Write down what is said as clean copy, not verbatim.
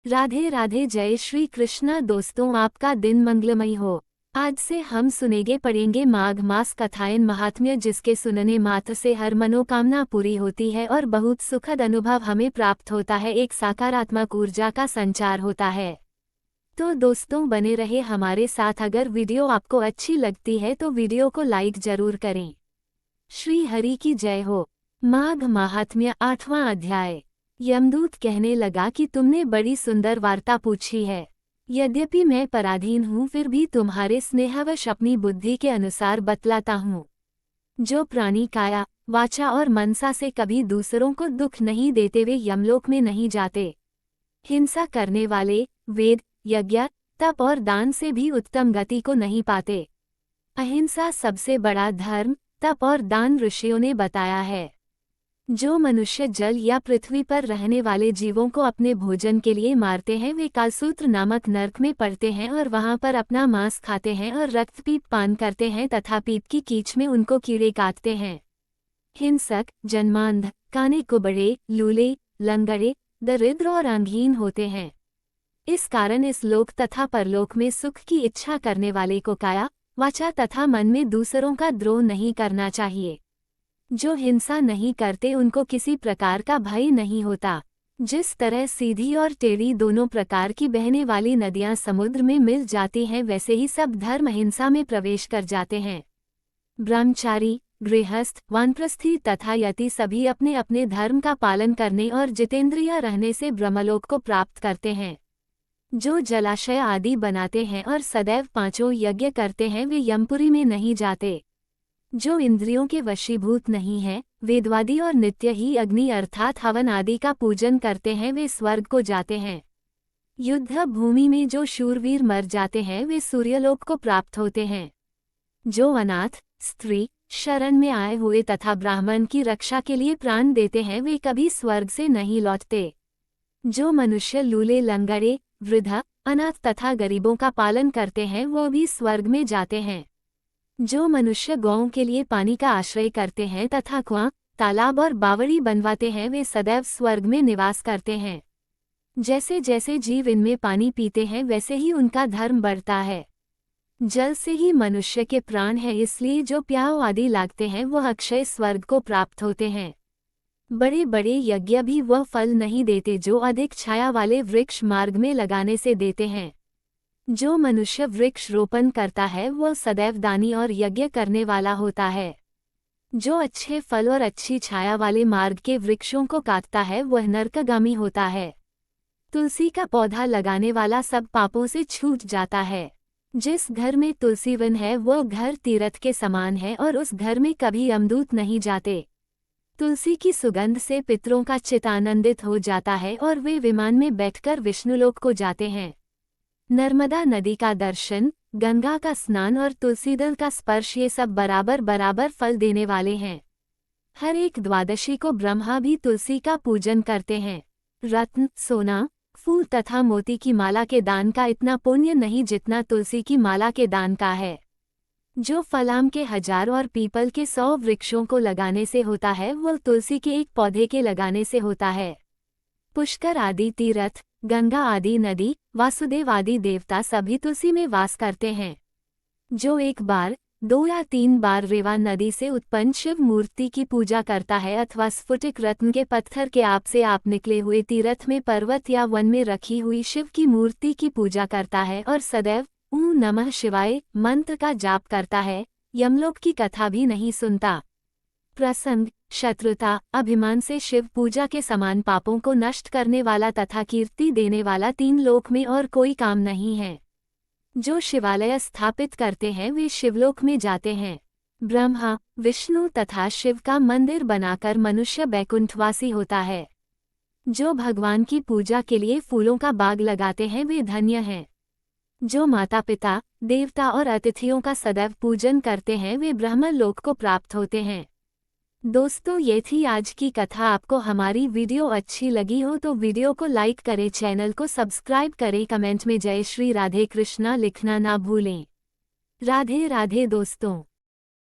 राधे राधे, जय श्री कृष्णा। दोस्तों, आपका दिन मंगलमय हो। आज से हम सुनेंगे पढ़ेंगे माघ मास कथाएं महात्म्य, जिसके सुनने मात्र से हर मनोकामना पूरी होती है और बहुत सुखद अनुभव हमें प्राप्त होता है। एक सकारात्मक ऊर्जा का संचार होता है। तो दोस्तों, बने रहे हमारे साथ। अगर वीडियो आपको अच्छी लगती है तो वीडियो को लाइक जरूर करें। श्री हरि की जय हो। माघ महात्म्य 8वां अध्याय। यमदूत कहने लगा कि तुमने बड़ी सुंदर वार्ता पूछी है। यद्यपि मैं पराधीन हूँ, फिर भी तुम्हारे स्नेहवश अपनी बुद्धि के अनुसार बतलाता हूँ। जो प्राणी काया, वाचा और मनसा से कभी दूसरों को दुख नहीं देते, वे यमलोक में नहीं जाते। हिंसा करने वाले वेद, यज्ञ, तप और दान से भी उत्तम गति को नहीं पाते। अहिंसा सबसे बड़ा धर्म, तप और दान ऋषियों ने बताया है। जो मनुष्य जल या पृथ्वी पर रहने वाले जीवों को अपने भोजन के लिए मारते हैं, वे कालसूत्र नामक नर्क में पड़ते हैं और वहां पर अपना मांस खाते हैं और रक्तपीप पान करते हैं तथा पीप की कीच में उनको कीड़े काटते हैं। हिंसक, जन्मांध, काने कुबड़े, लूले, लंगड़े, दरिद्र और अंगहीन होते हैं। इस कारण इस लोक तथा परलोक में सुख की इच्छा करने वाले को काया, वाचा तथा मन में दूसरों का द्रोह नहीं करना चाहिए। जो हिंसा नहीं करते, उनको किसी प्रकार का भय नहीं होता। जिस तरह सीधी और टेढ़ी दोनों प्रकार की बहने वाली नदियां समुद्र में मिल जाती हैं, वैसे ही सब धर्म हिंसा में प्रवेश कर जाते हैं। ब्रह्मचारी, गृहस्थ, वानप्रस्थी तथा यति सभी अपने अपने धर्म का पालन करने और जितेंद्रिय रहने से ब्रह्मलोक को प्राप्त करते हैं। जो जलाशय आदि बनाते हैं और सदैव 5 यज्ञ करते हैं, वे यमपुरी में नहीं जाते। जो इंद्रियों के वशीभूत नहीं है, वेदवादी और नित्य ही अग्नि अर्थात हवन आदि का पूजन करते हैं, वे स्वर्ग को जाते हैं। युद्ध भूमि में जो शूरवीर मर जाते हैं, वे सूर्यलोक को प्राप्त होते हैं। जो अनाथ, स्त्री, शरण में आए हुए तथा ब्राह्मण की रक्षा के लिए प्राण देते हैं, वे कभी स्वर्ग से नहीं लौटते। जो मनुष्य लूले, लंगड़े, वृद्ध, अनाथ तथा गरीबों का पालन करते हैं, वो भी स्वर्ग में जाते हैं। जो मनुष्य गौओं के लिए पानी का आश्रय करते हैं तथा कुआं, तालाब और बावड़ी बनवाते हैं, वे सदैव स्वर्ग में निवास करते हैं। जैसे जैसे जीव इनमें पानी पीते हैं, वैसे ही उनका धर्म बढ़ता है। जल से ही मनुष्य के प्राण है, इसलिए जो प्याऊ आदि लागते हैं, वह अक्षय स्वर्ग को प्राप्त होते हैं। बड़े बड़े यज्ञ भी वह फल नहीं देते जो अधिक छाया वाले वृक्ष मार्ग में लगाने से देते हैं। जो मनुष्य वृक्ष रोपण करता है, वह सदैव दानी और यज्ञ करने वाला होता है। जो अच्छे फल और अच्छी छाया वाले मार्ग के वृक्षों को काटता है, वह नरकगामी होता है। तुलसी का पौधा लगाने वाला सब पापों से छूट जाता है। जिस घर में तुलसी वन है, वह घर तीर्थ के समान है और उस घर में कभी यमदूत नहीं जाते। तुलसी की सुगंध से पितरों का चित्त आनंदित हो जाता है और वे विमान में बैठकर विष्णुलोक को जाते हैं। नर्मदा नदी का दर्शन, गंगा का स्नान और तुलसी दल का स्पर्श, ये सब बराबर बराबर फल देने वाले हैं। हर एक द्वादशी को ब्रह्मा भी तुलसी का पूजन करते हैं। रत्न, सोना, फूल तथा मोती की माला के दान का इतना पुण्य नहीं जितना तुलसी की माला के दान का है। जो फल आम के 1000 और पीपल के 100 वृक्षों को लगाने से होता है, वह तुलसी के एक पौधे के लगाने से होता है। पुष्कर आदि तीर्थ, गंगा आदि नदी, वासुदेव आदि देवता सभी तुलसी में वास करते हैं। जो 1 बार, 2 या 3 बार रेवा नदी से उत्पन्न शिव मूर्ति की पूजा करता है अथवा स्फुटिक रत्न के पत्थर के आप से आप निकले हुए तीर्थ में, पर्वत या वन में रखी हुई शिव की मूर्ति की पूजा करता है और सदैव ॐ नमः शिवाय मंत्र का जाप करता है, यमलोक की कथा भी नहीं सुनता। प्रसंग, शत्रुता, अभिमान से शिव पूजा के समान पापों को नष्ट करने वाला तथा कीर्ति देने वाला 3 लोक में और कोई काम नहीं है। जो शिवालय स्थापित करते हैं, वे शिवलोक में जाते हैं। ब्रह्मा, विष्णु तथा शिव का मंदिर बनाकर मनुष्य बैकुंठवासी होता है। जो भगवान की पूजा के लिए फूलों का बाग लगाते हैं, वे धन्य हैं। जो माता पिता, देवता और अतिथियों का सदैव पूजन करते हैं, वे ब्रह्मलोक को प्राप्त होते हैं। दोस्तों, ये थी आज की कथा। आपको हमारी वीडियो अच्छी लगी हो तो वीडियो को लाइक करें, चैनल को सब्सक्राइब करें, कमेंट में जय श्री राधे कृष्णा लिखना ना भूलें। राधे राधे दोस्तों।